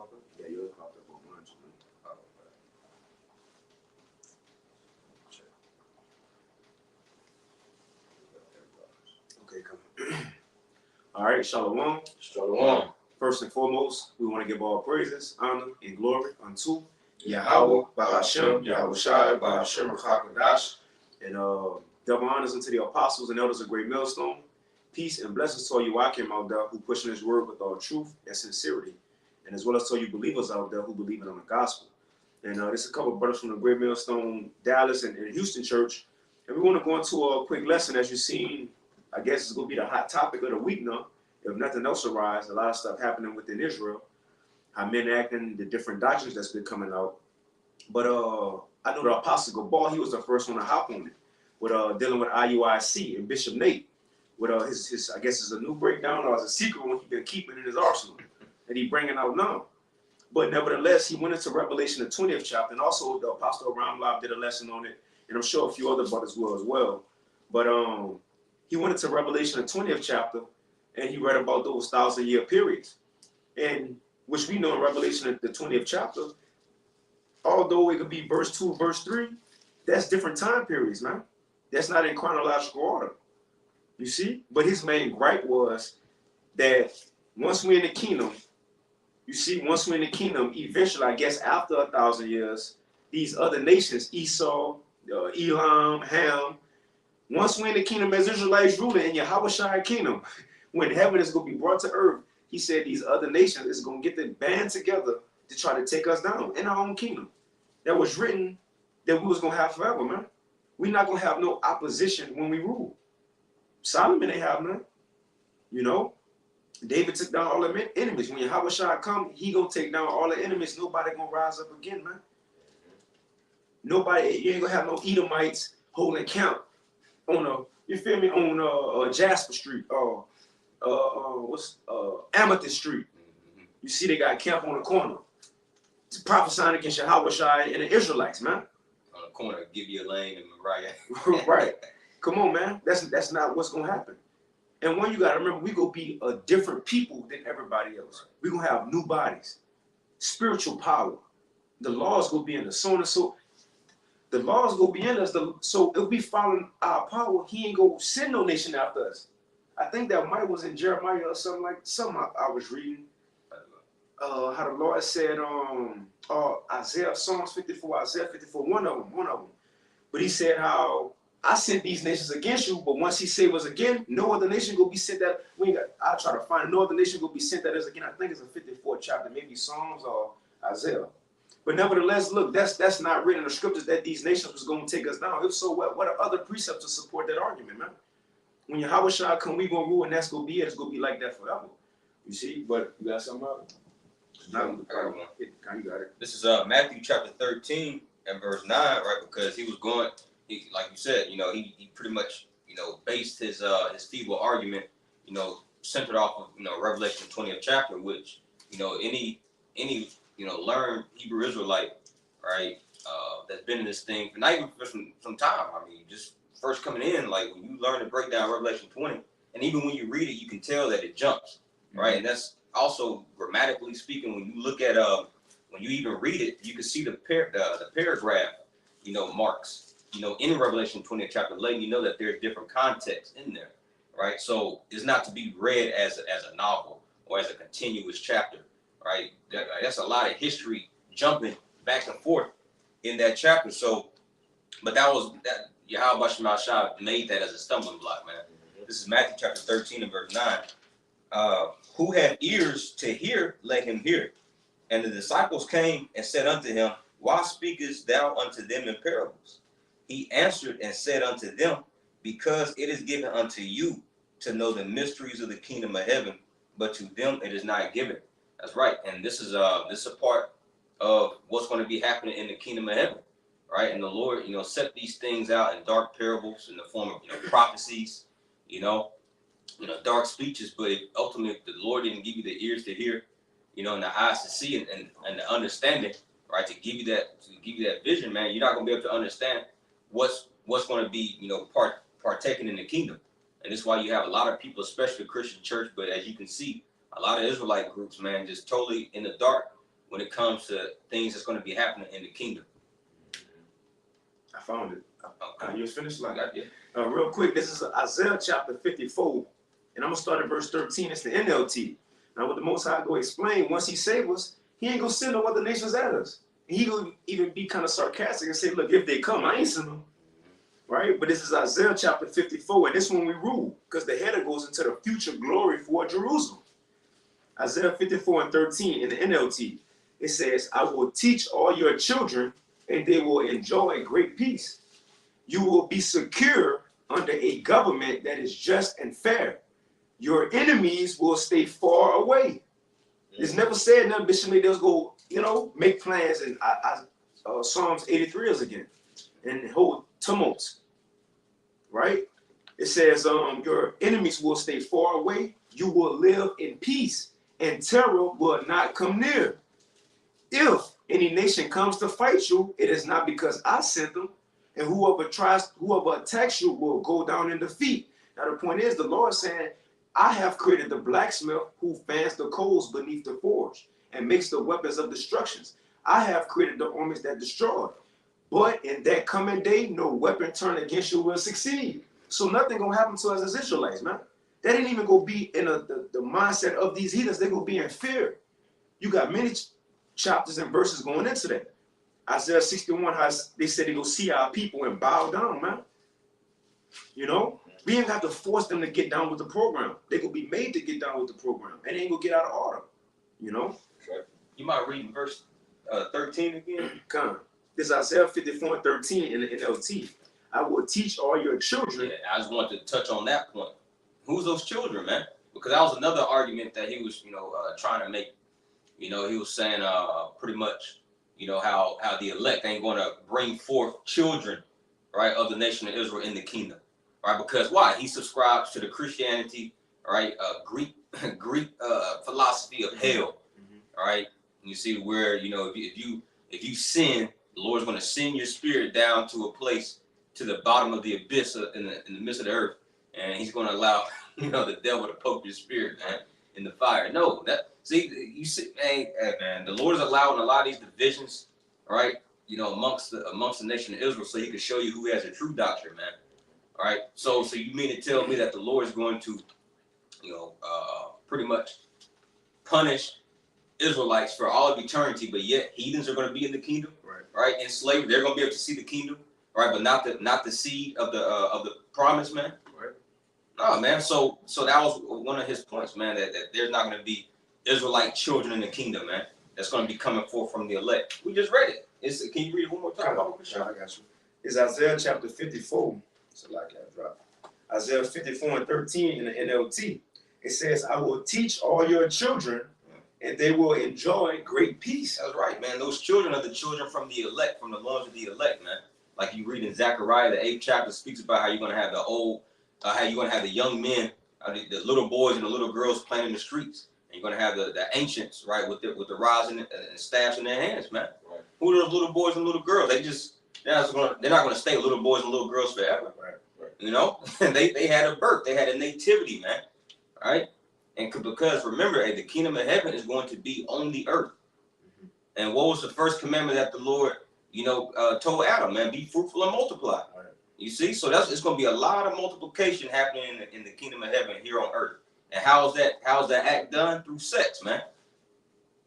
pop up? Yeah, yours popped up on mine too. Oh, okay. Okay, come on. All right, Shalom. Shalom. First and foremost, we want to give all praises, honor, and glory unto Yahweh, Bahashem, Yahweh Shai, Bahashem, Rachakadash, and double honors unto the apostles and elders of Great Millstone. Peace and blessings to all you IUIC out there who pushing his word with all truth and sincerity, and as well as to all you believers out there who believe in on the gospel. And there's a couple of brothers from the Great Millstone, Dallas, and Houston Church, and we want to go into a quick lesson. As you've seen, I guess it's going to be the hot topic of the week now. If nothing else arises, a lot of stuff happening within Israel, how men acting, the different doctrines that's been coming out. But I know the Apostle Gabal, he was the first one to hop on it with dealing with IUIC and Bishop Nate with his I guess it's a new breakdown or it's a secret one he's been keeping in his arsenal that he bringing out now. But nevertheless, he went into Revelation the 20th chapter, and also the Apostle Ramlab did a lesson on it, and I'm sure a few other brothers will as well. But he went into Revelation the 20th chapter, and he read about those 1,000-year periods, and which we know in Revelation the 20th chapter, although it could be verse 2, verse 3, that's different time periods, man. That's not in chronological order, you see? But his main gripe was that once we're in the kingdom, you see, once we're in the kingdom, eventually, I guess after 1,000 years, these other nations, Esau, Elam, Ham, once we're in the kingdom as Israelites ruling in Yahweh Shai kingdom, when heaven is going to be brought to earth, he said these other nations is going to get them band together to try to take us down in our own kingdom. That was written that we was going to have forever, man. We're not going to have no opposition when we rule. Solomon ain't have none. You know, David took down all the enemies. When Yahweh Shai come, he going to take down all the enemies. Nobody going to rise up again, man. Nobody, you ain't going to have no Edomites holding count on you feel me, on Jasper Street, Amethyst Street. You see they got a camp on the corner. It's prophesying against Yahweh Shai and the Israelites, man. On the corner, give you a lane and Mariah. Right. Come on, man. That's not what's gonna happen. And one, you gotta remember, we gonna be a different people than everybody else. We're gonna have new bodies, spiritual power. The laws gonna be in us. So and so. The laws gonna be in us. So if we follow our power, he ain't gonna send no nation after us. I think that might was in Jeremiah or something I was reading. How the Lord said, Isaiah, Psalms 54, Isaiah 54, one of them. But he said how I sent these nations against you, but once he saved us again, no other nation will be sent that. I'll try to find no other nation will be sent that us again. I think it's a 54th chapter, maybe Psalms or Isaiah. But nevertheless, look, that's not written in the scriptures that these nations was going to take us down. If so, what are other precepts to support that argument, man? When Yahweh Shai come, we going to rule, and that's going to be it. It's going to be like that forever. You see? But you got something else? I got one. You got it. This is Matthew chapter 13 and verse 9, right? Because he was going, like you said, you know, he pretty much, you know, based his feeble argument, you know, centered off of, you know, Revelation 20th chapter, which, you know, any you know, learned Hebrew Israelite, right, that's been in this thing, not even for some time. I mean, just first coming in, like when you learn to break down Revelation 20, and even when you read it, you can tell that it jumps, right? And that's also grammatically speaking, when you look at when you even read it, you can see the paragraph, you know, marks, you know, in Revelation 20th chapter, letting you know that there's different context in there, right? So it's not to be read as a novel or as a continuous chapter, right? That's a lot of history jumping back and forth in that chapter. So, but that Yahweh Shai made that as a stumbling block, man. This is Matthew chapter 13 and verse 9. Who had ears to hear, let him hear. And the disciples came and said unto him, why speakest thou unto them in parables? He answered and said unto them, because it is given unto you to know the mysteries of the kingdom of heaven, but to them it is not given. That's right. And this is a part of what's going to be happening in the kingdom of heaven, right? And the Lord, you know, set these things out in dark parables in the form of, you know, prophecies, you know, dark speeches. But ultimately, the Lord didn't give you the ears to hear, you know, and the eyes to see and the understanding, right? To give you that vision, man. You're not going to be able to understand what's going to be, you know, partaking in the kingdom. And this is why you have a lot of people, especially the Christian church, but as you can see, a lot of Israelite groups, man, just totally in the dark, when it comes to things that's going to be happening in the kingdom. I found it. You was finished? Like, Yeah. real quick, this is Isaiah chapter 54, and I'm going to start at verse 13. It's the NLT. Now, what the Most High go explain, once he save us, he ain't going to send no other nations at us. He going to even be kind of sarcastic and say, look, if they come, I ain't send them. Right? But this is Isaiah chapter 54, and this one we rule, because the header goes into the future glory for Jerusalem. Isaiah 54 and 13 in the NLT. It says, I will teach all your children, and they will enjoy great peace. You will be secure under a government that is just and fair. Your enemies will stay far away. It's never said nothing, Bishop they'll go, make plans and Psalms 83 is again, and hold tumults, right? It says, your enemies will stay far away. You will live in peace, and terror will not come near. If any nation comes to fight you, it is not because I sent them, and whoever attacks you will go down in defeat. Now the point is, the Lord saying, I have created the blacksmith who fans the coals beneath the forge and makes the weapons of destructions. I have created the armies that destroy. But in that coming day, no weapon turned against you will succeed. So nothing gonna happen to us as Israelites, man. That ain't even gonna be in the mindset of these heathens. They're gonna be in fear. You got many chapters and verses going into that. Isaiah 61 has, they said they go see our people and bow down, man. We ain't got to force them to get down with the program. They could be made to get down with the program, and they ain't gonna get out of order. You might read verse 13 again. Come. This is Isaiah 54 and 13 in the NLT. I will teach all your children. Yeah, I just wanted to touch on that point. Who's those children, man? Because that was another argument that he was, trying to make. He was saying pretty much, how the elect ain't going to bring forth children, right, of the nation of Israel in the kingdom, right? Because why? He subscribes to the Christianity, right, Greek philosophy of hell, right? And you see where if you sin, the Lord's going to send your spirit down to a place, to the bottom of the abyss in the midst of the earth, and He's going to allow the devil to poke your spirit, man, in the fire. No, you see, hey, man, the Lord is allowing a lot of these divisions, right? Amongst the nation of Israel, so He can show you who has a true doctrine, man. All right. So you mean to tell me that the Lord is going to, pretty much punish Israelites for all of eternity, but yet heathens are going to be in the kingdom, right? In slavery, they're going to be able to see the kingdom, right? But not the seed of the promise, man. Right. No, man. So that was one of his points, man. That there's not going to be Israelite children in the kingdom, man. That's going to be coming forth from the elect. We just read it. Can you read it one more time? I got you. It's Isaiah chapter 54. So like I dropped. Isaiah 54 and 13 in the NLT. It says, I will teach all your children, and they will enjoy great peace. That's right, man. Those children are the children from the elect, from the loins of the elect, man. Like you read in Zechariah, the 8th chapter speaks about how you're going to have how you're going to have the young men, the little boys and the little girls playing in the streets. And you're going to have the ancients, right, with the rods and staffs in their hands, man. Right. Who are those little boys and little girls? They're not going to stay little boys and little girls forever. Right. They had a birth. They had a nativity, man. Right? And because remember, the kingdom of heaven is going to be on the earth. And what was the first commandment that the Lord, told Adam, man? Be fruitful and multiply. Right. You see? So it's going to be a lot of multiplication happening in the kingdom of heaven here on earth. And how's that act done? Through sex, man.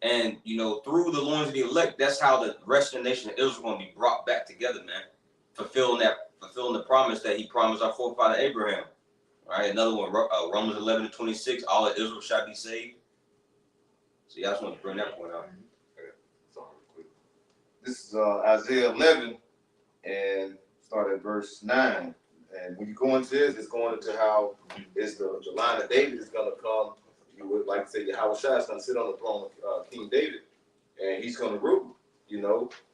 And, through the loins of the elect, that's how the rest of the nation of Israel is going to be brought back together, man. Fulfilling the promise that He promised our forefather Abraham. All right, another one, Romans 11:26, all of Israel shall be saved. So I just want to bring that point out. Okay. Sorry, quick. This is Isaiah 11, and start at verse 9. And when you go into this, it's going into how it's the line of David is going to come. You would like to say Yahweh Shai is going to sit on the throne of King David, and he's going to rule,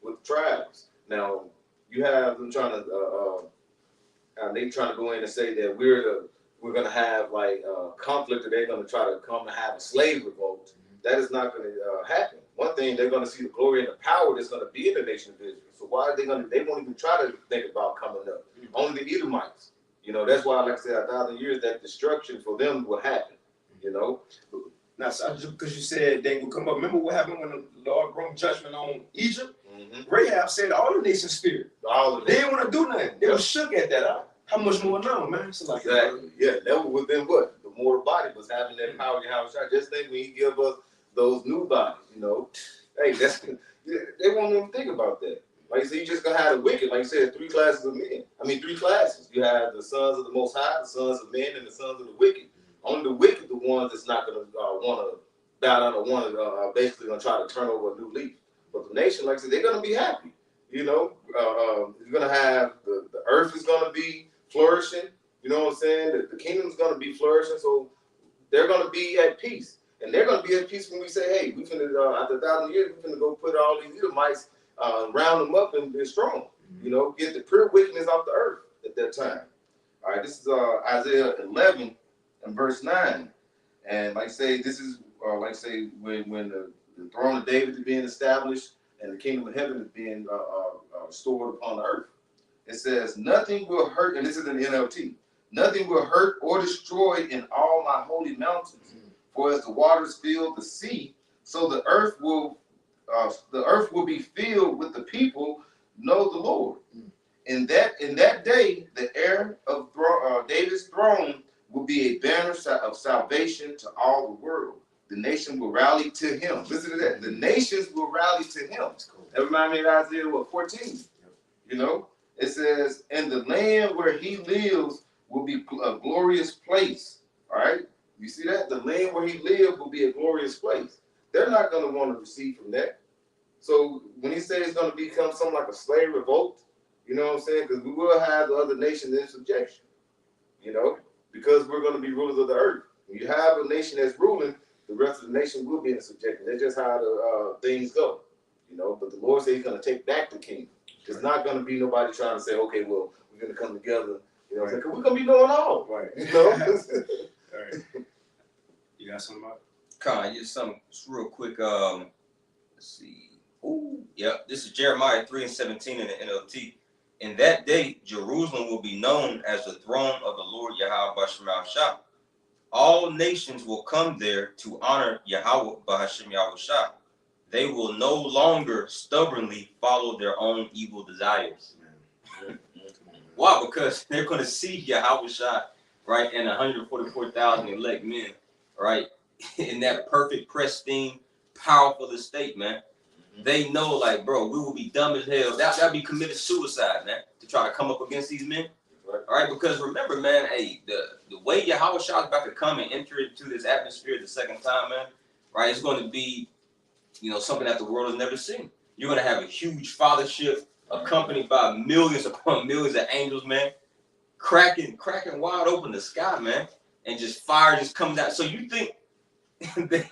with the tribes. Now, you have them trying to, they trying to go in and say that we're going to have conflict, or they're going to try to come and have a slave revolt. That is not going to happen. One thing, they're going to see the glory and the power that's going to be in the nation of Israel. So why are they won't even try to think about coming up. Only the Edomites. That's why, like I said, 1,000 years, that destruction for them will happen. Now, so because you said they will come up. Remember what happened when the Lord brought judgment on Egypt? Rahab said all the nations feared. All of them. They didn't want to do nothing. They were shook at that. How much more now, man? So like exactly. Yeah, that was within what? The mortal body was having that power in house. Just think when he give us those new bodies, you know. Hey, that's they won't even think about that. Like you said, you just gonna have the wicked. Like you said, 3 classes of men. I mean, 3 classes. You have the sons of the Most High, the sons of men, and the sons of the wicked. Only the wicked, the ones that's not gonna want to bow down or want to basically gonna try to turn over a new leaf. But the nation, like I said, they're gonna be happy. You know, you're gonna have the earth is gonna be flourishing. You know what I'm saying? The kingdom's gonna be flourishing, so they're gonna be at peace. And they're gonna be at peace when we say, hey, we finna after 1,000 years, we finna go put all these Edomites, round them up and destroy them. You know, get the pure wickedness off the earth at that time. All right, this is Isaiah 11 and verse 9. And like I say, this is like I say when the throne of David is being established and the kingdom of heaven is being restored upon the earth. It says, nothing will hurt, and this is an NLT, nothing will hurt or destroy in all my holy mountains. For as the waters fill the sea, so the earth will be filled with the people know the Lord. In that day, the heir of David's throne will be a banner of salvation to all the world. The nation will rally to him. Listen to that. The nations will rally to him. That reminds me of Isaiah 14. You know, it says, and the land where he lives will be a glorious place. All right. You see that? The land where he lived will be a glorious place. They're not going to want to receive from that. So when he says it's going to become something like a slave revolt, you know what I'm saying? Because we will have the other nations in subjection, you know, because we're going to be rulers of the earth. When you have a nation that's ruling, the rest of the nation will be in subjection. That's just how the things go, you know. But the Lord said he's going to take back the kingdom. It's not going to be nobody trying to say, okay, well, we're going to come together, you know, because we're going to be doing all. Right. You know? All right. You got something about it? Con, just something real quick. Let's see. Oh, yeah. This is Jeremiah 3:17 in the NLT. In that day, Jerusalem will be known as the throne of the Lord Yahweh B'Hashem Yahushua. All nations will come there to honor Yahweh B'Hashem Yahushua. They will no longer stubbornly follow their own evil desires. Why? Because they're going to see Yahushua, right, and 144,000 elect men, right, in that perfect, pristine, powerful estate, man. They know, like, bro, we will be dumb as hell. That'd be committed suicide, man, to try to come up against these men. All right, because remember, man, hey, the way Yahushua is about to come and enter into this atmosphere the second time, man, right, it's going to be, you know, something that the world has never seen. You're going to have a huge fathership accompanied by millions upon millions of angels, man, cracking wide open the sky, man, and just fire just comes out. So you think that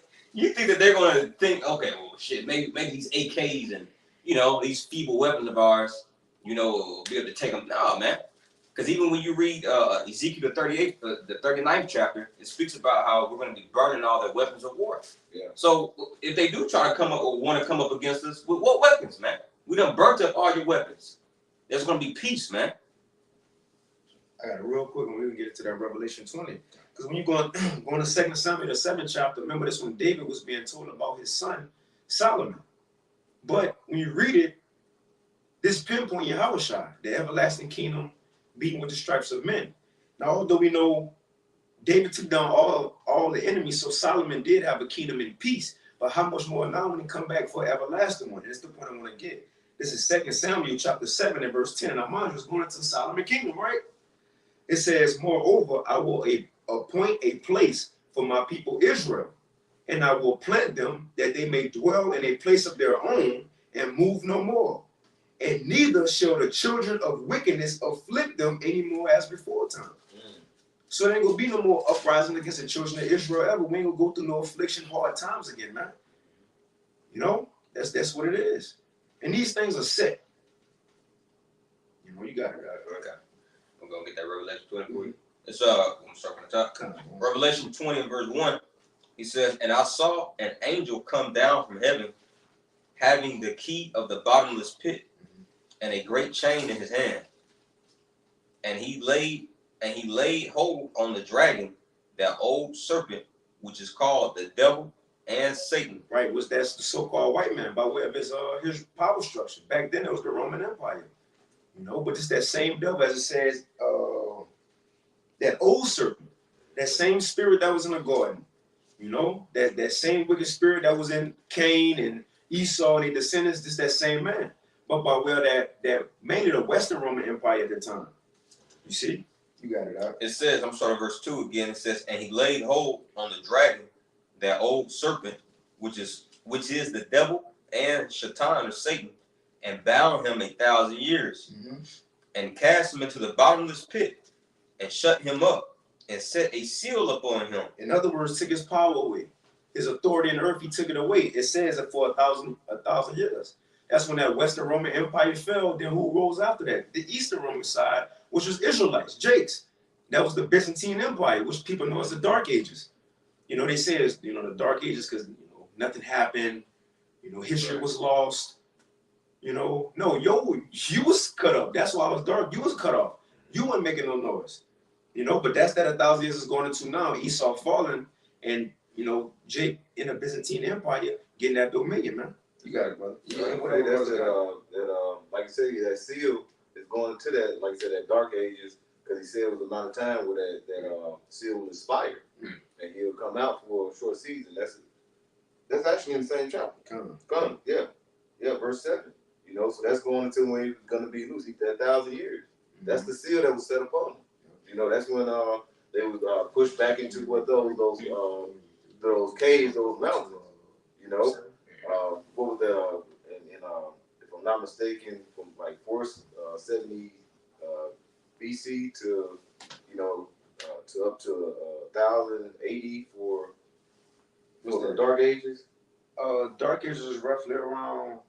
they're going to think, okay, well, shit, maybe these AKs and, you know, these feeble weapons of ours, you know, will be able to take them. No, man. Because even when you read Ezekiel the 39th chapter, it speaks about how we're going to be burning all their weapons of war. Yeah. So if they do try to come up or want to come up against us, with what weapons, man? We done burnt up all your weapons. There's going to be peace, man. I got it real quick when we can get into that Revelation 20. Because when you go to 2 Samuel, the 7th chapter, remember this when David was being told about his son, Solomon. But when you read it, this pinpoint Yahushua, the everlasting kingdom, beaten with the stripes of men. Now, although we know David took down all the enemies, so Solomon did have a kingdom in peace. But how much more now when he come back for an everlasting one? That's the point I want to get. This is 2 Samuel chapter 7 and verse 10. Now, mind you, it's going into Solomon kingdom, right? It says, moreover, I will appoint a place for my people Israel, and I will plant them that they may dwell in a place of their own and move no more. And neither shall the children of wickedness afflict them anymore as before time. So there ain't gonna be no more uprising against the children of Israel ever. We ain't gonna go through no affliction, hard times again, man. You know, that's what it is. And these things are set. You know, you got it. Okay. I'm gonna get that Revelation 20 for you. It's I'm gonna start from the top. Revelation 20 and verse 1. He says, and I saw an angel come down from heaven, having the key of the bottomless pit and a great chain in his hand. And he laid hold on the dragon, that old serpent, which is called the devil and Satan. Right, was that's the so-called white man by way of his power structure. Back then it was the Roman Empire, you know. But it's that same devil, as it says, that old serpent, that same spirit that was in the garden, you know, that same wicked spirit that was in Cain and Esau and their descendants. This that same man, but by way of that mainly the Western Roman Empire at the time. You see, you got it out. It says, I'm starting verse 2 again. It says, and he laid hold on the dragon, that old serpent, which is the devil and Shaitan, or Satan, and bound him 1,000 years, and cast him into the bottomless pit, and shut him up, and set a seal upon him. In other words, took his power away, his authority in the earth. He took it away. It says that for 1,000 years. That's when that Western Roman Empire fell. Then who rose after that? The Eastern Roman side, which was Israelites, Jakes. That was the Byzantine Empire, which people know as the Dark Ages. You know, they say it's, you know, the Dark Ages because, you know, nothing happened. You know, history was lost. You know, no, you was cut off. That's why I was dark. You was cut off. You weren't making no noise. You know, but that's that 1,000 years is going into now. Esau falling, and you know, Jake in the Byzantine Empire getting that dominion, man. You got it, brother. Yeah, that's like I said, that seal is going to that, like I said, that Dark Ages, because he said it was a amount of time where that seal will expire, and he'll come out for a short season. That's actually in the same chapter. Come, yeah, verse 7. You know, so that's going until when he's going to be loose. He that 1,000 years. That's the seal that was set upon him. You know, that's when they was pushed back into what those caves, those mountains. You know, what was if I'm not mistaken, from like 470 BC to, you know, to up to 1,080 for the Dark Ages. Dark Ages was roughly around,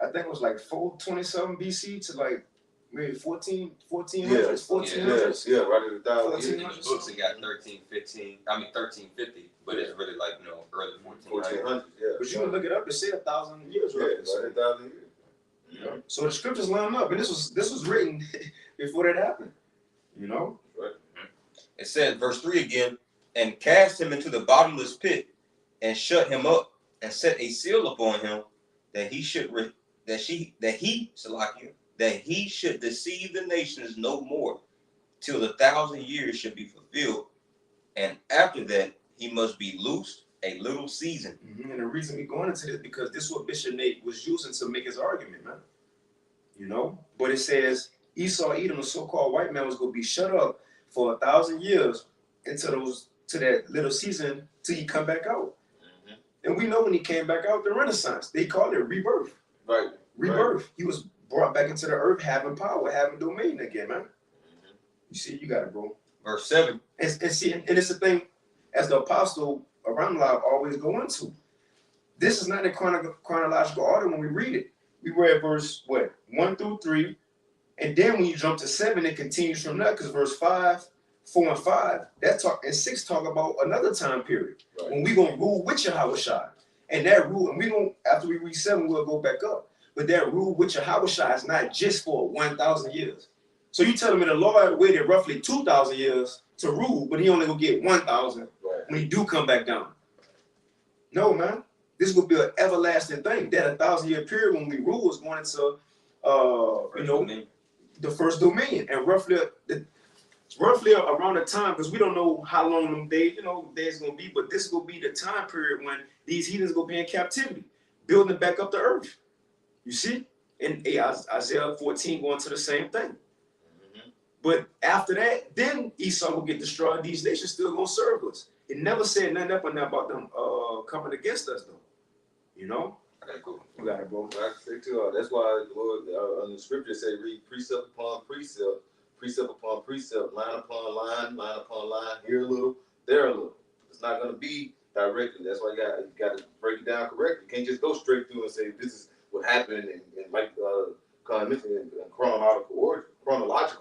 I think it was like 427 BC to like maybe 1400s, 1400s. Yeah, right at 1,000 In the books, it got 1350, but it's really like, you know, early 1400s. Yeah. But you can look it up and say 1,000 years, right? Right at 1,000 years. Yeah. So the scriptures line up, and this was written before that happened. You know. Right. It said, verse 3 again, and cast him into the bottomless pit, and shut him up, and set a seal upon him, that he should deceive the nations no more, till the 1,000 years should be fulfilled, and after that he must be loosed a little season. And the reason we going into this because this is what Bishop Nate was using to make his argument, man. You know, but it says Esau, Edom, the so-called white man, was going to be shut up for 1,000 years to that little season till he come back out. And we know when he came back out, the Renaissance, they called it rebirth. Right. Rebirth. Right. He was brought back into the earth, having power, having dominion again, man. You see, you got it, bro. Verse 7. And it's the thing, as the apostle around live always go into. This is not in chronological order when we read it. We read verse 1 through 3, and then when you jump to 7, it continues from there because verse 5, 4, and 5, and 6 talk about another time period when we gonna rule with Yahushua. And that rule, and we don't, after we read 7, we'll go back up. But that rule with Yahushua is not just for 1,000 years. So you tell me the Lord waited roughly 2,000 years to rule, but he only gonna get 1,000 when he do come back down. No, man. This will be an everlasting thing. That 1,000-year period when we rule is going into, the first dominion, and roughly around the time, because we don't know how long them days gonna be, but this will be the time period when these heathens will be in captivity, building back up the earth. You see, and Isaiah 14 going to the same thing. But after that, then Esau will get destroyed. These nations still gonna serve us. It never said nothing up on that about them coming against us, though. You know? Okay, cool. You got it, bro. I say too. That's why the Lord in the scripture say read precept upon precept, precept upon precept, line upon line, line upon line. Here a little, there a little. It's not going to be directly. That's why you got to break it down correctly. You can't just go straight through and say this is what happened and like kind of mentioned in chronological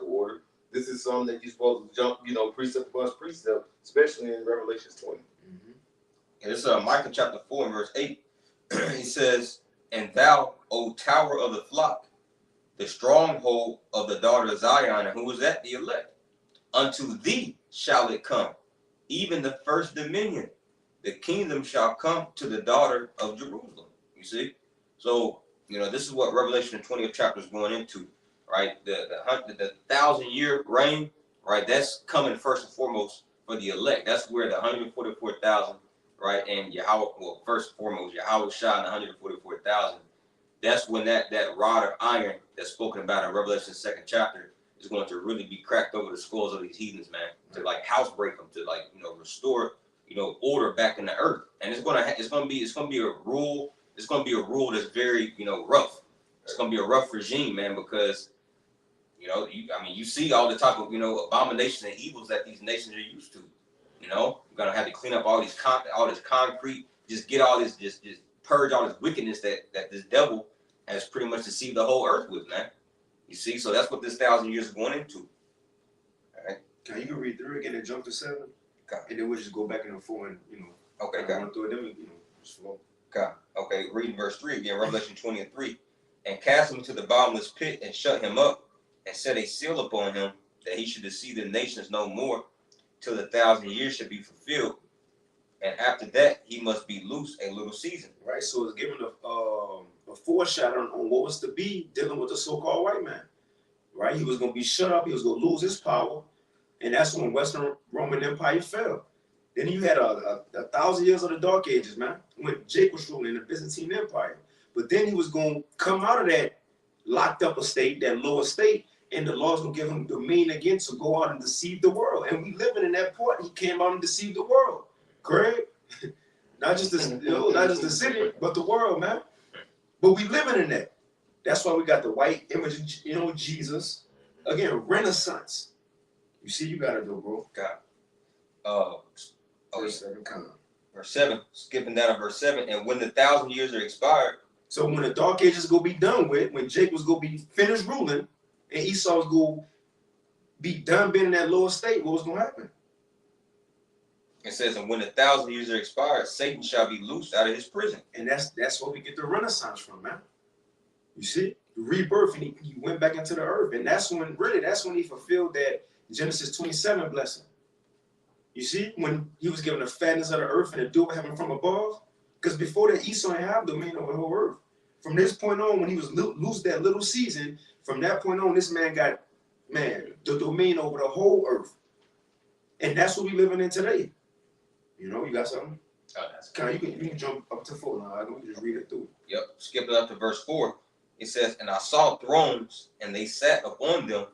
order. This is something that you're supposed to jump, precept upon precept, especially in Revelation 20. And it's Micah chapter 4 and verse 8. He says, and thou, O tower of the flock, the stronghold of the daughter of Zion, and who was that? The elect. Unto thee shall it come, even the first dominion, the kingdom shall come to the daughter of Jerusalem. You see? So, this is what Revelation the 20th chapter is going into, right? The 1,000-year reign, right? That's coming first and foremost for the elect. That's where the 144,000, right? And Yahweh, well, first and foremost, Yahweh Shah and 144,000. That's when that rod of iron that's spoken about in Revelation 2nd chapter is going to really be cracked over the skulls of these heathens, man. To like house break them, to like restore order back in the earth. And it's gonna be a rule. It's gonna be a rule that's very rough. It's gonna be a rough regime, man, because you see all the type of abominations and evils that these nations are used to. You're gonna have to clean up all this concrete, just get all this, just purge all this wickedness that this devil has pretty much deceived the whole earth with, man. You see, so that's what this 1,000 years is going into. All right. Now you can read through again and jump to 7, okay. And then we'll just go back into 4 and Okay, run through it. Then just flow. Okay, reading verse 3 again, Revelation 20:3, and cast him into the bottomless pit and shut him up, and set a seal upon him, that he should deceive the nations no more, till the 1,000 years should be fulfilled. And after that, he must be loose a little season. Right, so it's giving a foreshadowing on what was to be dealing with the so-called white man. Right, he was going to be shut up. He was going to lose his power, and that's when Western Roman Empire fell. Then you had a 1,000 years of the Dark Ages, man, when Jake was ruling the Byzantine Empire. But then he was going to come out of that locked up estate, that lower state, and the Lord's going to give him dominion again to go out and deceive the world. And we living in that part. He came out and deceived the world. Correct? Not just the city, but the world, man. But we living in that. That's why we got the white image, Jesus. Again, Renaissance. You see, you got to go, bro. God. Verse 7, come on. Verse 7, skipping down to verse 7, and when the 1,000 years are expired. So when the Dark Ages go be done with, when Jacob was going to be finished ruling, and Esau was going to be done being in that lower state, what was going to happen? It says, and when the 1,000 years are expired, Satan shall be loosed out of his prison. And that's where we get the Renaissance from, man. You see? The rebirth, and he went back into the earth. And that's when he fulfilled that Genesis 27 blessing. You see? When he was given the fatness of the earth and the dew of heaven from above. Because before that, Esau didn't have dominion over the whole earth. From this point on, when he was loose that little season, from that point on, this man got, the domain over the whole earth. And that's what we living in today. You got something? Oh, that's you can jump up to 4 now. I can just read it through. Yep. Skipping up to verse 4. It says, and I saw thrones, and they sat upon them,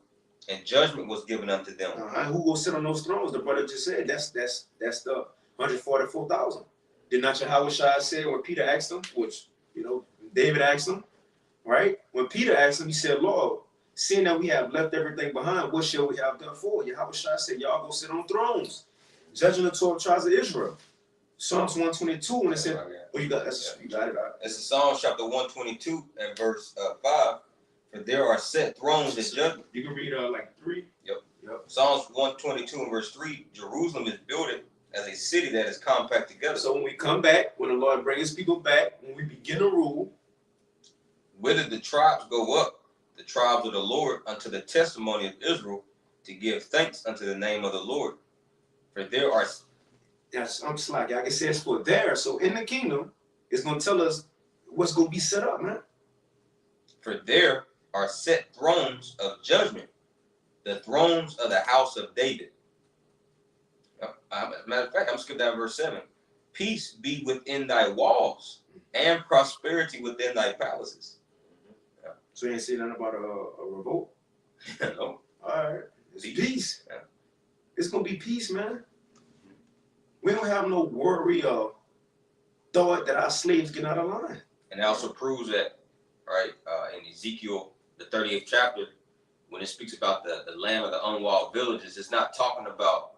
and judgment was given unto them. Who will sit on those thrones? The brother just said that's the 144,000. Did not Yahweh Shai say when Peter asked him, which David asked him, right? When Peter asked him, he said, Lord, seeing that we have left everything behind, what shall we have done for? Yahweh Shai said, y'all go sit on thrones, judging the 12 tribes of Israel. Psalms 122, when it said, you got it. It's Psalms chapter 122 and verse 5. For there are set thrones in judgment. You can read like 3. Yep. Psalms 122 and verse 3. Jerusalem is builded as a city that is compact together. So when we come back, when the Lord brings his people back, when we begin to rule, whither the tribes go up, the tribes of the Lord, unto the testimony of Israel, to give thanks unto the name of the Lord. For there are. I'm slack. I can say it's for there. So in the kingdom, it's going to tell us what's going to be set up, man. For there are set thrones of judgment, the thrones of the house of David. Matter of fact, I'm skipping down verse 7. Peace be within thy walls, and prosperity within thy palaces. So you ain't saying nothing about a revolt? No. All right. It's peace. Yeah. It's going to be peace, man. We don't have no worry or thought that our slaves get out of line. And it also proves that, right, in Ezekiel, the 38th chapter, when it speaks about the land of the unwalled villages, it's not talking about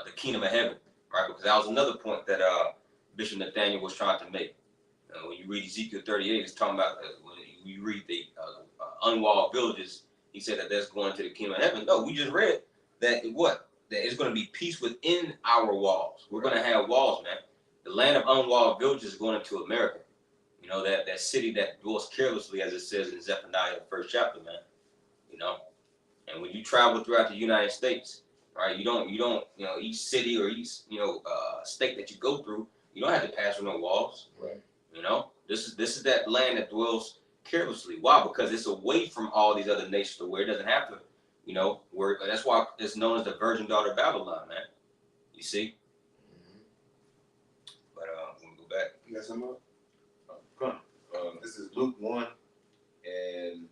the kingdom of heaven, right? Because that was another point that Bishop Nathaniel was trying to make. When you read Ezekiel 38, it's talking about when you read the unwalled villages, he said that that's going to the kingdom of heaven. No, we just read that that it's going to be peace within our walls. We're going to have walls, man. The land of unwalled villages is going into America. That city that dwells carelessly, as it says in Zephaniah, the 1st chapter, man. And when you travel throughout the United States, right? You don't, each city or each, state that you go through, you don't have to pass through no walls. Right. This is that land that dwells carelessly. Why? Because it's away from all these other nations to where it doesn't have to, where that's why it's known as the virgin daughter of Babylon, man. You see? But we'll go back. You got something up? This is Luke 1 and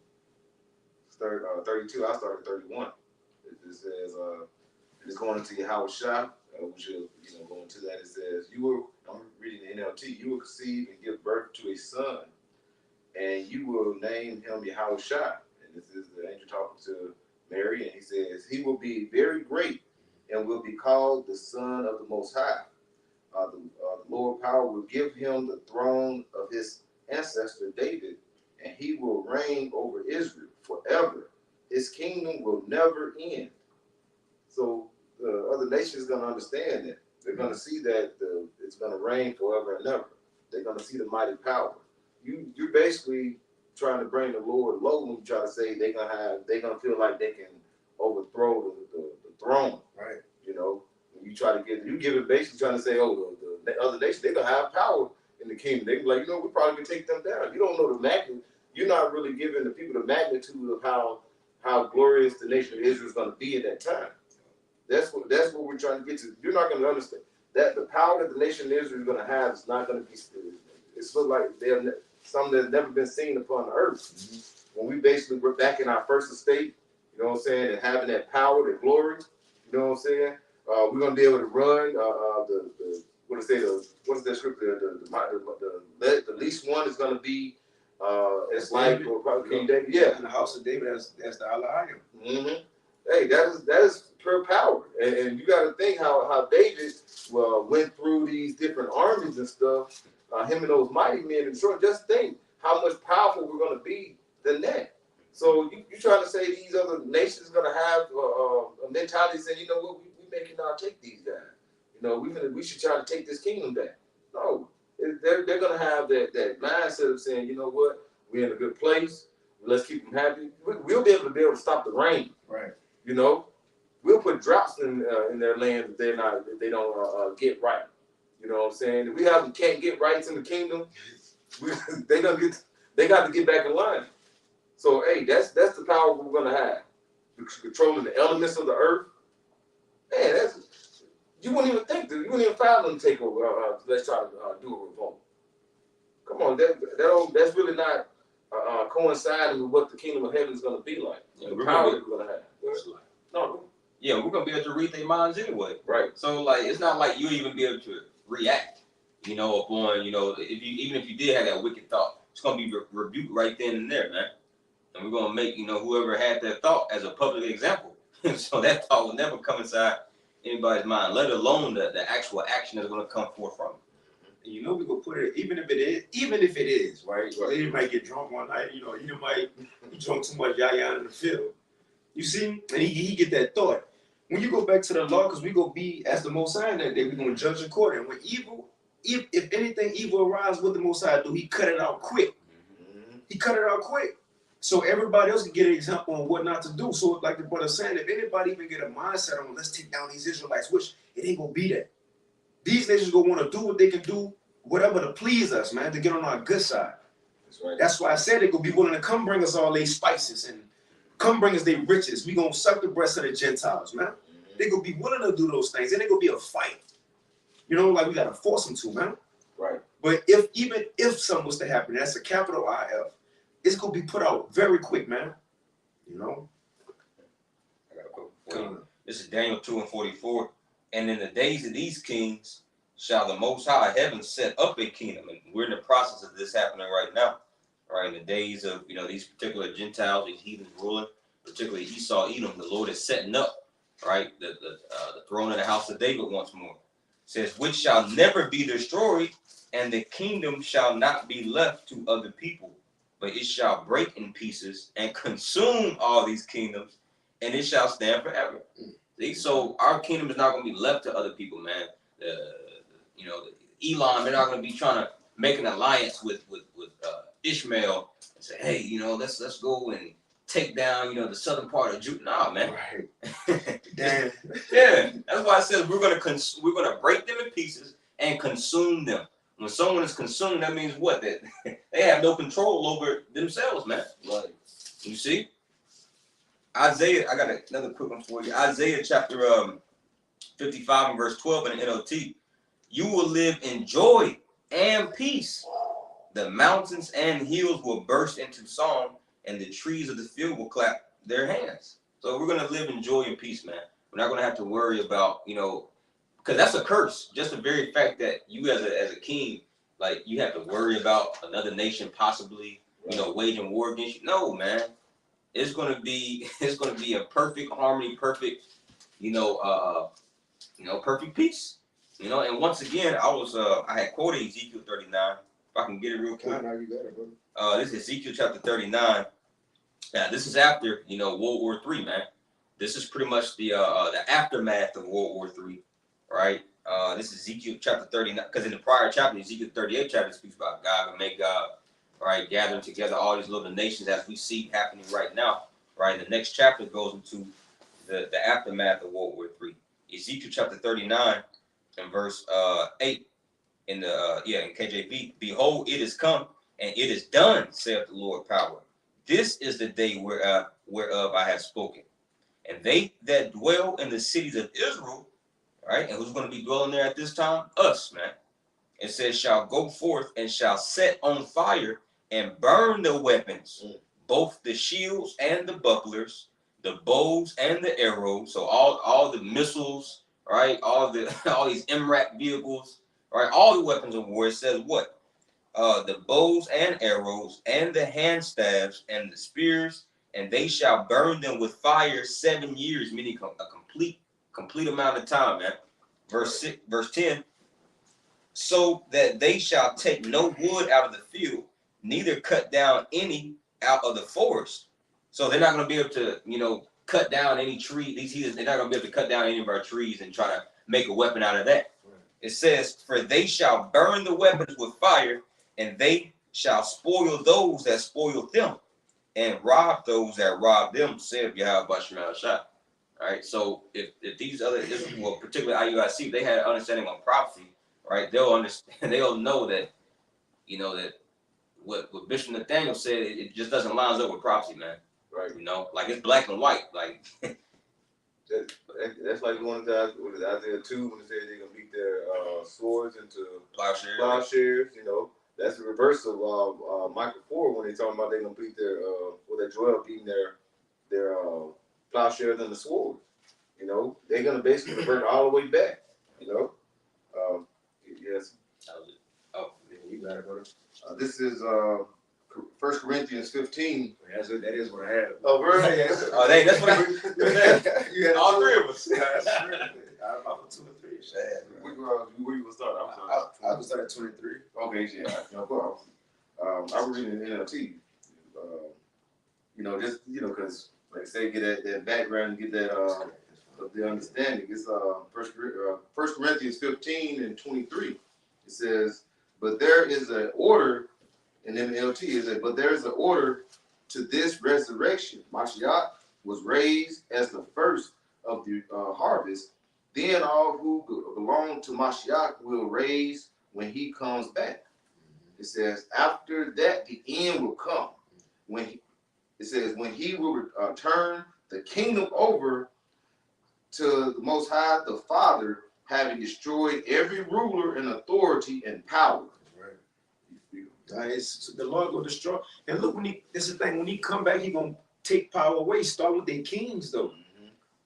32. I started 31. It says, it's going into Yahweh Shah, which will, go into that. It says, I'm reading the NLT, you will conceive and give birth to a son, and you will name him Yahweh Shah. And this is the angel talking to Mary, and he says, he will be very great and will be called the Son of the Most High. The Lord power will give him the throne of his ancestor David, and he will reign over Israel forever. His kingdom will never end. So the other nations are going to understand that. They're going to see that it's going to reign forever and ever. They're going to see the mighty power. You're basically trying to bring the Lord low when you try to say they're going to feel like they can overthrow the throne. Right. When you try to give it basically trying to say, the other nations, they're going to have power in the kingdom. They be like, we probably can take them down. You don't know the magnitude. You're not really giving the people the magnitude of how glorious the nation of Israel is going to be at that time. That's what we're trying to get to. You're not going to understand that the power that the nation of Israel is going to have is not going to be. It's sort of like something that's never been seen upon the earth. Mm-hmm. When we basically were back in our first estate, and having that power, that glory, we're going to be able to run what is that scripture? The least one is going to be it's like King David. Yeah, in the house of David, that's the Allah. Mm-hmm. Hey, that is pure power, and you got to think how David went through these different armies and stuff. Him and those mighty men, and just think how much powerful we're going to be than that. So you trying to say these other nations are going to have a mentality saying, what, we making now take these down. We should try to take this kingdom down. No, they're going to have that mindset of saying, what, we're in a good place. Let's keep them happy. We'll be able to stop the rain. Right. We'll put droughts in their land if they don't get right. You know what I'm saying? If we can't get rights in the kingdom, they got to get back in line. So hey, that's the power we're gonna have. Controlling the elements of the earth. Man, you wouldn't even think you wouldn't even fathom to take over. Let's try to do a revolt. Come on, that's really not coinciding with what the kingdom of heaven is gonna be like. Yeah, the power that we're gonna have. No. Yeah, we're gonna be able to read their minds anyway. Right. So it's not like you'll even be able to react, upon, even if you did have that wicked thought, it's gonna be rebuked right then and there, man. And we're gonna make, whoever had that thought as a public example. So that thought will never come inside anybody's mind, let alone the actual action that's gonna come forth from it. And we're gonna put it, even if it is, right? You might get drunk one night, you might drunk too much yaya in the field. You see? And he get that thought. When you go back to the law, because we go be as the Most High that day, we're gonna judge according. When evil, if anything evil arises, what the Most High do, he cut it out quick. Mm-hmm. He cut it out quick. So everybody else can get an example on what not to do. So like the brother saying, if anybody even get a mindset on let's take down these Israelites, which it ain't gonna be that. These nations gonna want to do what they can do, whatever to please us, man, to get on our good side. That's right. That's why I said they gonna be willing to come bring us all these spices and come bring us their riches. We gonna suck the breasts of the Gentiles, man. Mm-hmm. They gonna be willing to do those things. And they gonna be a fight. We gotta force them to, man. Right. But even if something was to happen, that's a capital IF, it's gonna be put out very quick, man. I gotta go. Well, this is Daniel 2:44. And in the days of these kings shall the Most High heaven set up a kingdom. And we're in the process of this happening right now. Right, in the days of these particular Gentiles, these heathens ruling, particularly Esau, Edom, the Lord is setting up, right, the throne of the house of David once more. It says, which shall never be destroyed, and the kingdom shall not be left to other people, but it shall break in pieces and consume all these kingdoms, and it shall stand forever. See, so our kingdom is not going to be left to other people, man. Elon, they're not going to be trying to make an alliance with Ishmael and say, hey, let's go and take down, the southern part of Judah. Nah, man. Right. Damn. Yeah, that's why I said we're gonna break them in pieces and consume them. When someone is consumed, that means what? That they have no control over themselves, man. Right. You see? Isaiah, I got another quick one for you. Isaiah chapter 55 and verse 12 in the NLT. You will live in joy and peace. The mountains and hills will burst into song, and the trees of the field will clap their hands. So we're going to live in joy and peace, man. We're not going to have to worry about, because that's a curse. Just the very fact that you as a king, like, you have to worry about another nation possibly, waging war against you. No, man. It's going to be a perfect harmony, perfect, perfect peace. And once again, I had quoted Ezekiel 39. If I can get it real quick. You got it, brother. This is Ezekiel chapter 39. Now, this is after, World War III, man. This is pretty much the aftermath of World War III, right? This is Ezekiel chapter 39, because in the prior chapter, Ezekiel 38 chapter speaks about God and make God, right, gathering together all these little nations as we see happening right now, right? The next chapter goes into the aftermath of World War III. Ezekiel chapter 39 and verse 8 in the in KJV. Behold, it is come and it is done, saith the Lord power. This is the day whereof I have spoken. And they that dwell in the cities of Israel, right? And who's going to be dwelling there at this time? Us, man. It says, shall go forth and shall set on fire and burn the weapons, both the shields and the bucklers, the bows and the arrows. So all the missiles, right? All these MRAP vehicles, right? All the weapons of war. It says what? The bows and arrows and the hand staves and the spears, and they shall burn them with fire 7 years, meaning a complete amount of time, man. Verse 10. So that they shall take no wood out of the field, neither cut down any out of the forest. So they're not going to be able to, cut down any tree. They're not going to be able to cut down any of our trees and try to make a weapon out of that. Right. It says, for they shall burn the weapons with fire, and they shall spoil those that spoil them, and rob those that rob them, saith Yahweh Bashar Shah. All right. So if these other, particularly IUIC, they had an understanding on prophecy, right? They'll understand. They'll know that, that what Bishop Nathaniel said, it just doesn't line up with prophecy, man. Right. Like it's black and white. Like that's like going to Isaiah 2 when it says they're gonna beat their swords into plowshares. That's the reverse of Micah 4 when they talking about they're gonna beat their Joel beating their plowshares and the sword. They're gonna basically revert all the way back. Yes. Oh, you got it, brother. This is 1 Corinthians 15. That is what I had. Oh, really? That's what you had all three of us. I'm about 2 and 3. Where you gonna start? I was start at 23. Okay, yeah. No problem. I was reading the NLT. Just because like I say, get that background and get that the understanding. It's 1 Corinthians 15 and 23. It says, but there is an order, and then the NLT is that, but there is an order to this resurrection. Mashiach was raised as the first of the harvest. Then all who belong to Mashiach will raise when he comes back. It says, after that, the end will come. When he will turn the kingdom over to the Most High, the Father, having destroyed every ruler and authority and power. Right. The Lord will destroy. And look, this is the thing, when he come back, he gonna take power away. Start with the kings, though.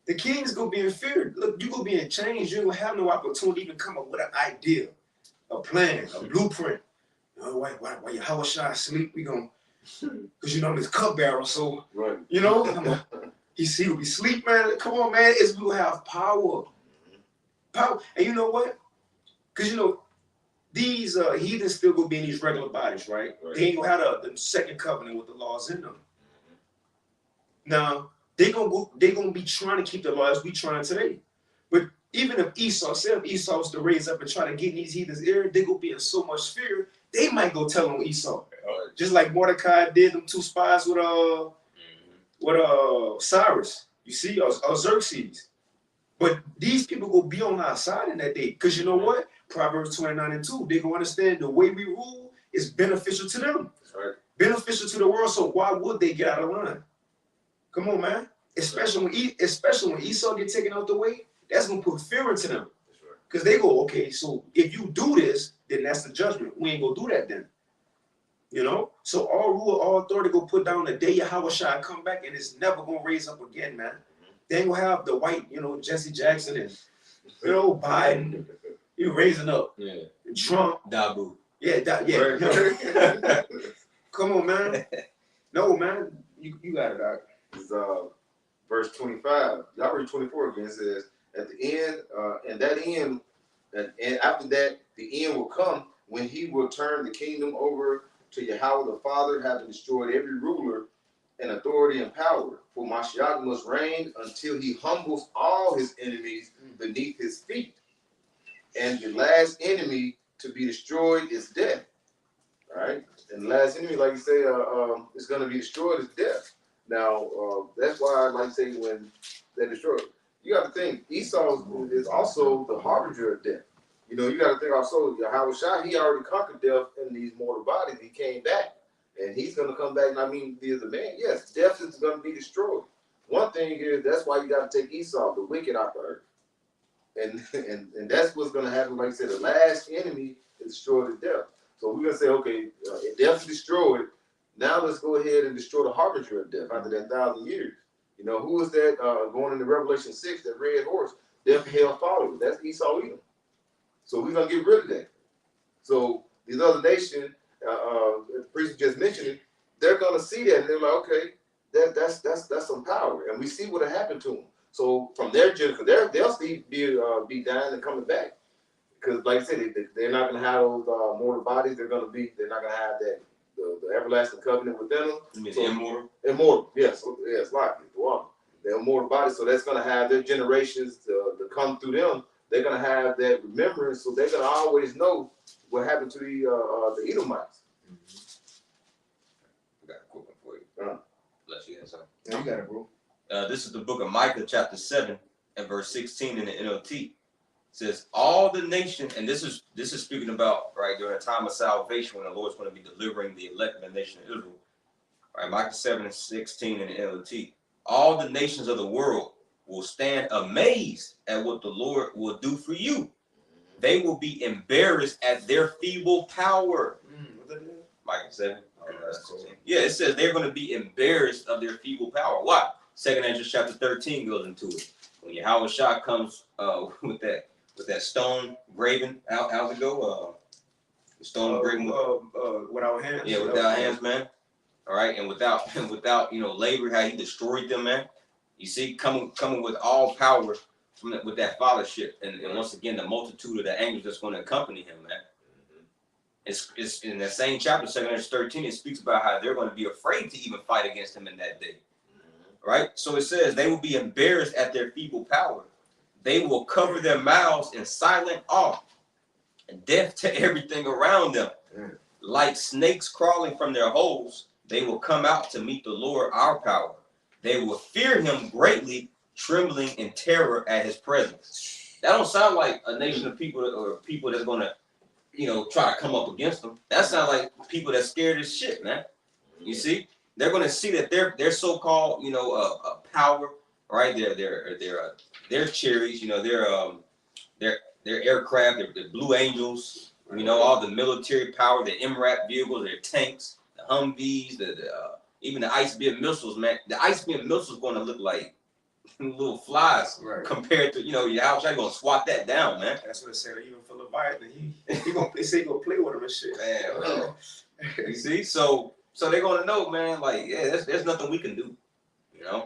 The kings gonna be in fear. Look, you gonna be in chains. You gonna have no opportunity to even come up with an idea, a plan, a blueprint. Why how should I sleep? We gonna, because I'm his cupbearer. So right. he will be sleep, man. Come on, man. We will have power. Power. And you know what? Because these heathens still gonna be in these regular bodies, right? They ain't gonna have the second covenant with the laws in them. Now they're gonna be trying to keep the laws we trying today. But even if Esau was to raise up and try to get in these heathens' ear, they gonna be in so much fear, they might go tell on Esau. Just like Mordecai did them 2 spies with Cyrus, you see, or Xerxes. But these people will be on our side in that day. Because you know what? Proverbs 29:2, they're going to understand the way we rule is beneficial to them. That's right. Beneficial to the world, so why would they get out of line? Come on, man. Especially when Esau get taken out the way, that's going to put fear into them. Because they go, okay, so if you do this, then that's the judgment. We ain't going to do that then. You know? So all rule, all authority go put down the day Yahweh shall come back, and it's never going to raise up again, man. They ain't going to have the white, Jesse Jackson and, Biden. He raising up. Yeah. And Trump. Dabu. Yeah, yeah. Come on, man. No, man. You got it, Doc. It's verse 25. Y'all read 24 again. It says, at the end, and that end, and after that, the end will come when he will turn the kingdom over to Yahweh the Father, having destroyed every ruler and authority and power. For Mashiach must reign until he humbles all his enemies beneath his feet. And the last enemy to be destroyed is death. Right? And the last enemy, like you say, is going to be destroyed is death. Now, that's why I like to say when they're destroyed, you got to think Esau is also the harbinger of death. You got to think also, Yahweh Shai, he already conquered death in these mortal bodies. He came back, and he's going to come back. And I mean, he is a man. Yes, death is going to be destroyed. One thing is, that's why you got to take Esau, the wicked, out the earth. And that's what's going to happen. Like I said, the last enemy is destroyed at death. So we're going to say, okay, if death is destroyed, now let's go ahead and destroy the harbinger of death after that 1,000 years. Who is that going into Revelation 6, that red horse? Death and hell followed. That's Esau Edom. So we're going to get rid of that. So these other nations, the priest just mentioned it, they're going to see that and they're like, okay, that's some power. And we see what happened to them. So from their generation, they'll still be dying and coming back. Because like I said, they're not going to have those mortal bodies. They're not going to have that the everlasting covenant within them. You mean immortal? Immortal, yes, like the water. They're immortal bodies, so that's going to have their generations to come through them. They're going to have that remembrance, so they're going to always know what happened to the Edomites. I got a quick one for you. Bless you, something. Yeah, you got it, bro. This is the book of Micah, chapter 7, and verse 16 in the NLT. It says, all the nation, and this is speaking about right during a time of salvation when the Lord's going to be delivering the elect of the nation of Israel. Right, Micah 7 and 16 in the NLT. All the nations of the world will stand amazed at what the Lord will do for you. They will be embarrassed at their feeble power. Micah 7. Yeah, it says they're going to be embarrassed of their feeble power. Why? 2nd Ezra chapter 13 goes into it. When Yahweh Shah comes with that stone graven, how's it go? The stone graven without hands. Yeah, without hands, man. All right, and without labor, how he destroyed them, man. You see, coming with all power with that fathership, and once again the multitude of the angels that's going to accompany him, man. It's in that same chapter, 2nd Ezra 13. It speaks about how they're going to be afraid to even fight against him in that day. Right? So it says they will be embarrassed at their feeble power. They will cover their mouths in silent awe and deaf to everything around them. Like snakes crawling from their holes, they will come out to meet the Lord, our power. They will fear him greatly, trembling in terror at his presence. That don't sound like a nation of people that's going to, try to come up against them. That sounds like people that's scared as shit, man. You see? They're going to see that their so-called, power, right? Their chariots, their aircraft, their Blue Angels, all the military power, the MRAP vehicles, their tanks, the Humvees, even the ICBM missiles, man. The ICBM missiles going to look like little flies compared to, Yahweh Shai going to swat that down, man. That's what it said. Even for Leviathan, they say he gonna play with him and shit. Man, you see, so they're gonna know, man. Like, yeah, there's nothing we can do.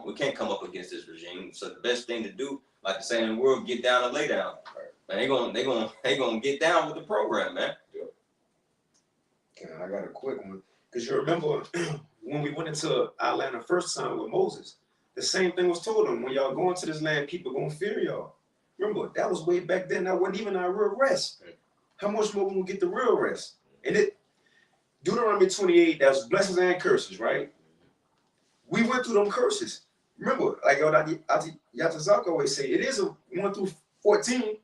We can't come up against this regime. So the best thing to do, like the saying in the world, get down and lay down. Man, they gonna get down with the program, man. Okay, I got a quick one. Because you remember when we went into our land the first time with Moses, the same thing was told them. When y'all go into this land, people gonna fear y'all. Remember, that was way back then. That wasn't even our real rest. How much more we will get the real rest? And Deuteronomy 28, that was blessings and curses, right? We went through them curses. Remember, like Yatazak always say, it is a 1 through 14.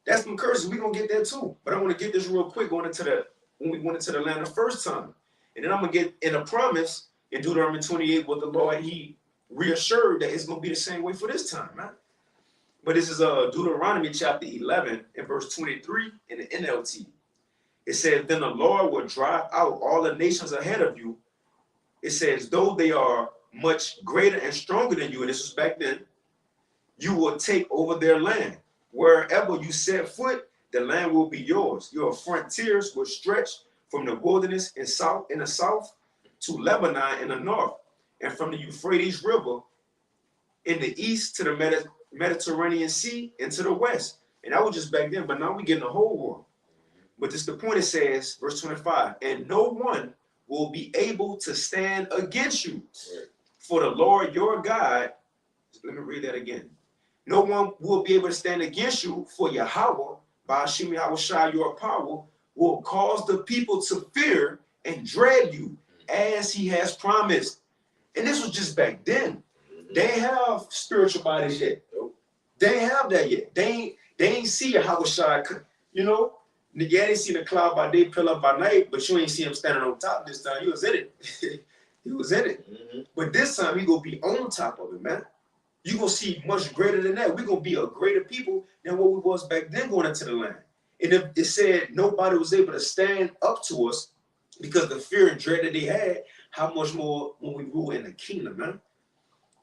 That's them curses. We're gonna get there too. But I want to get this real quick when we went into the land the first time. And then I'm gonna get in a promise in Deuteronomy 28 with the Lord. He reassured that it's gonna be the same way for this time, man. But this is Deuteronomy chapter 11 and verse 23 in the NLT. It says, then the Lord will drive out all the nations ahead of you. It says, though they are much greater and stronger than you, and this was back then, you will take over their land. Wherever you set foot, the land will be yours. Your frontiers will stretch from the wilderness in the south to Lebanon in the north, and from the Euphrates River in the east to the Mediterranean Sea and to the west. And that was just back then, but now we get in the whole world. But this the point. It says, verse 25, and no one will be able to stand against you. For the Lord your God, let me read that again. No one will be able to stand against you, for Yahweh, by Hashem Yahushua, your power, will cause the people to fear and dread you as he has promised. And this was just back then. They ain't have spiritual bodies yet. They ain't have that yet. They ain't see Yahushua, you know. Yeah, they see the cloud by day, pillar by night, but you ain't see him standing on top this time. He was in it. He was in it. But this time he gonna be on top of it, man. You're going to see much greater than that. We're going to be a greater people than what we was back then going into the land. And if it said nobody was able to stand up to us because the fear and dread that they had, how much more when we rule in the kingdom, man?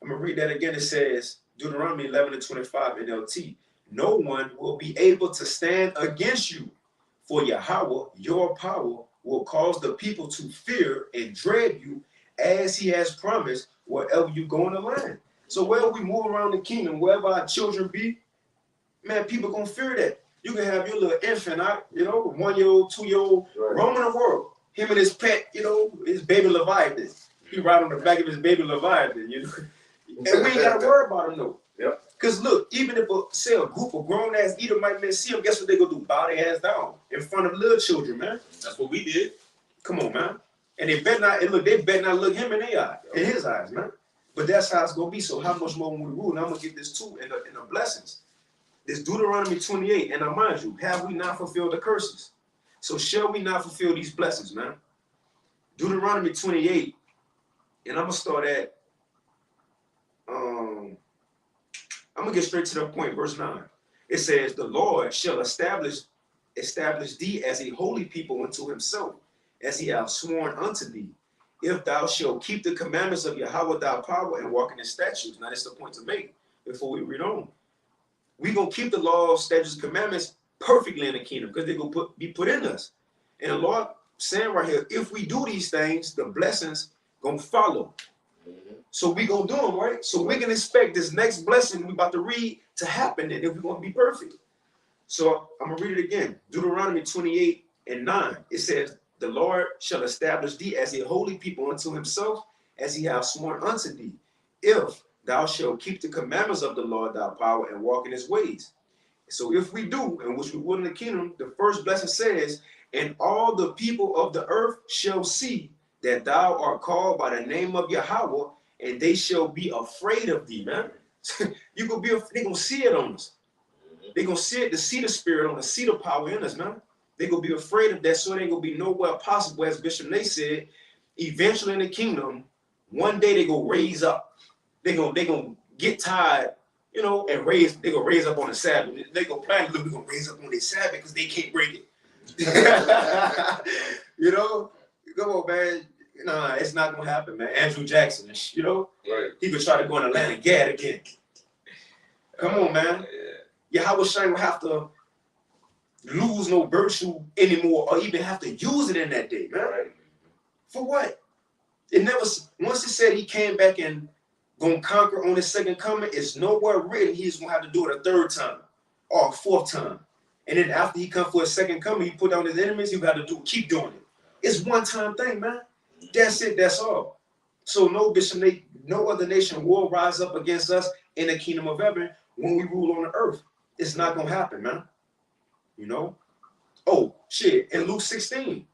I'm going to read that again. It says, Deuteronomy 11 and 25 NLT, no one will be able to stand against you, for Yahweh, your power, will cause the people to fear and dread you as he has promised wherever you go in the land. So wherever we move around the kingdom, wherever our children be, man, people gonna fear that. You can have your little infant, you know, 1-year-old, 2-year-old, roaming the world. Him and his pet, you know, his baby Leviathan. He ride on the back of his baby Leviathan, you know. And we ain't gotta worry about him though. Yep. Because look, even if a group of grown-ass Edomite men see him, guess what they gonna do? Bow their ass down in front of little children, man. That's what we did. Come on, man. And they better not, they better not look him in their eye, in his eyes, man. But that's how it's going to be. So how much more when we rule? And I'm going to get this too in the blessings. This Deuteronomy 28. And I mind you, have we not fulfilled the curses? So shall we not fulfill these blessings, man? Deuteronomy 28. And I'm going to start at, I'm going to get straight to the point. Verse 9. It says, the Lord shall establish thee as a holy people unto himself, as he hath sworn unto thee. If thou shalt keep the commandments of Yahweh thy power and walk in his statutes. Now, that's the point to make before we read on. We're going to keep the law, statutes, commandments perfectly in the kingdom because they're going to be put in us. And the Lord saying right here, if we do these things, the blessings going to follow. So we're going to do them, right? So we can expect this next blessing we're about to read to happen and if we're going to be perfect. So I'm going to read it again. Deuteronomy 28 and 9. It says, the Lord shall establish thee as a holy people unto himself, as he hath sworn unto thee, if thou shalt keep the commandments of the Lord thy power and walk in his ways. So if we do, and which we will in the kingdom, the first blessing says, and all the people of the earth shall see that thou art called by the name of Yahweh, and they shall be afraid of thee, man. They're going to see it on us. They're going to see it, to see the spirit on us, see the power in us, man. They're going to be afraid of that, so it ain't going to be nowhere possible, as Bishop Nate said, eventually in the kingdom, one day they're going to raise up. They're going to get tired, you know, and they're going to raise up on the Sabbath. They're going to plan, look, we're going to raise up on their Sabbath because they can't break it. You know? Come on, man. Nah, it's not going to happen, man. Andrew Jackson, you know? Right. He could try to go in the land of Gad again. Come on, man. Yahweh Shai will have to lose no virtue anymore or even have to use it in that day, man. Right. For what? It never, once it said he came back and gonna conquer on his second coming, it's nowhere written he's gonna have to do it a third time or a fourth time. And then after he come for his second coming, he put down his enemies, he got to keep doing it. It's one time thing, man. That's it, that's all. So no other nation will rise up against us in the kingdom of heaven when we rule on the earth. It's not gonna happen, man. You know? Oh, shit. In Luke 16,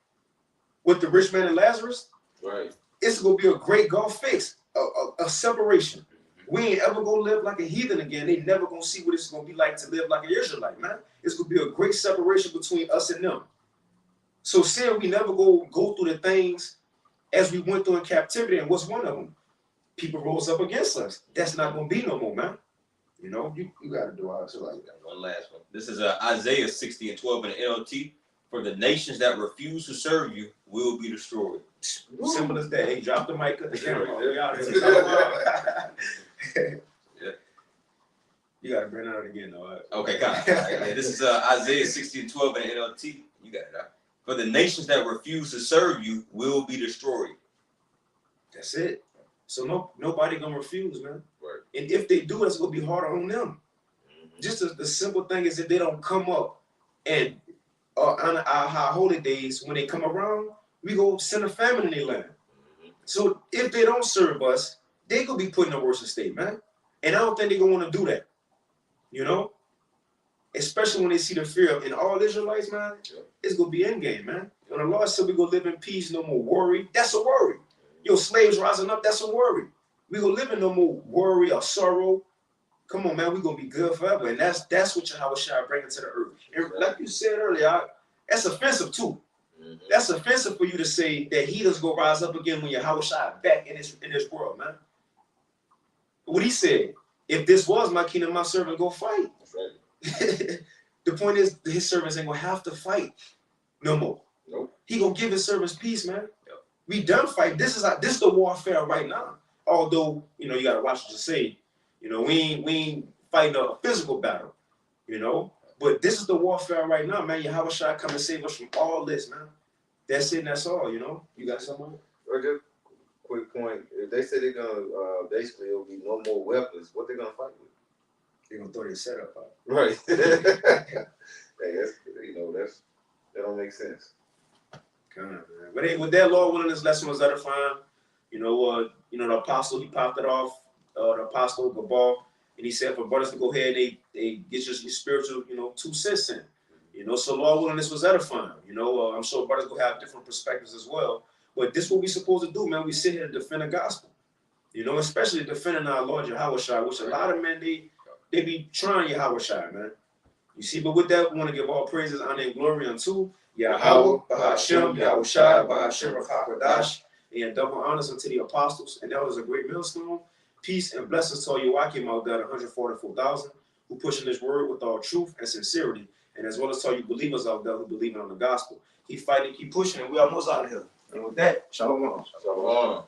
with the rich man and Lazarus, right? It's going to be a great Gulf fix. a separation. We ain't ever gonna live like a heathen again. They never gonna see what it's gonna be like to live like an Israelite, man. It's gonna be a great separation between us and them. So saying we never go through the things as we went through in captivity, and what's one of them? People rose up against us. That's not gonna be no more, man. You know, you gotta do all so like that. One last one. This is Isaiah 60:12 in the NLT. For the nations that refuse to serve you will be destroyed. Simple as that. Hey, drop the mic, cut the camera. Yeah. You gotta bring it out again, though. Right? Okay, got it. Yeah, this is Isaiah 60:12 in the NLT. You got it. Right? For the nations that refuse to serve you will be destroyed. That's it. So nobody gonna refuse, man. Right. And if they do, it's gonna be harder on them. Just the simple thing is, if they don't come up and on our holy days, when they come around, we go send a famine in their land. So if they don't serve us, they could be put in a worse state, man. And I don't think they're gonna want to do that. You know? Especially when they see the fear of in all Israelites, man, it's gonna be in game, man. When the Lord said we gonna live in peace, no more worry, that's a worry. Your slaves rising up, that's a worry. We gonna live in no more worry or sorrow. Come on, man, we gonna be good forever. And that's what Yahweh shall bring into the earth. And like you said earlier, that's offensive too. That's offensive for you to say that heathens go rise up again when Yahweh shall back in this world, man. What he said, if this was my kingdom, my servant go fight. That's right. The point is, his servants ain't gonna have to fight no more. Nope. He gonna give his servants peace, man. Yep. We done fight. This is the warfare right now. Although, you know, you gotta watch what you say. You know, we ain't fighting a physical battle, you know. But this is the warfare right now, man. Yahweh shall come and save us from all this, man. That's it, and that's all, you know. You got something? Or just quick point. If they say they're gonna basically it'll be no more weapons, what they gonna fight with? They're gonna throw their setup out. Right. Hey, that don't make sense. Come on, man. But hey, with that, Lord willing, this lesson was edifying. You know, the apostle, he popped it off, the apostle Gabal, and he said for brothers to go ahead and they get your spiritual, 2 cents in. You know, so Lord willing, this was edifying. You know, I'm sure brothers will have different perspectives as well. But this is what we're supposed to do, man. We sit here to defend the gospel. You know, especially defending our Lord Yahweh Shai, which a lot of men, they be trying Yahweh Shai, man. You see, but with that, we want to give all praises, honor, and glory unto Yahweh, Bahashem, Yahweh Shai, Bahashem, Rakakadash, and double honors unto the apostles. And that was a great millstone. Peace and blessings to all IUIC out there, 144,000, who pushing this word with all truth and sincerity. And as well as all you believers out there who believe on the gospel. Keep fighting, keep pushing, and we almost out of here. And with that, shalom. Shalom.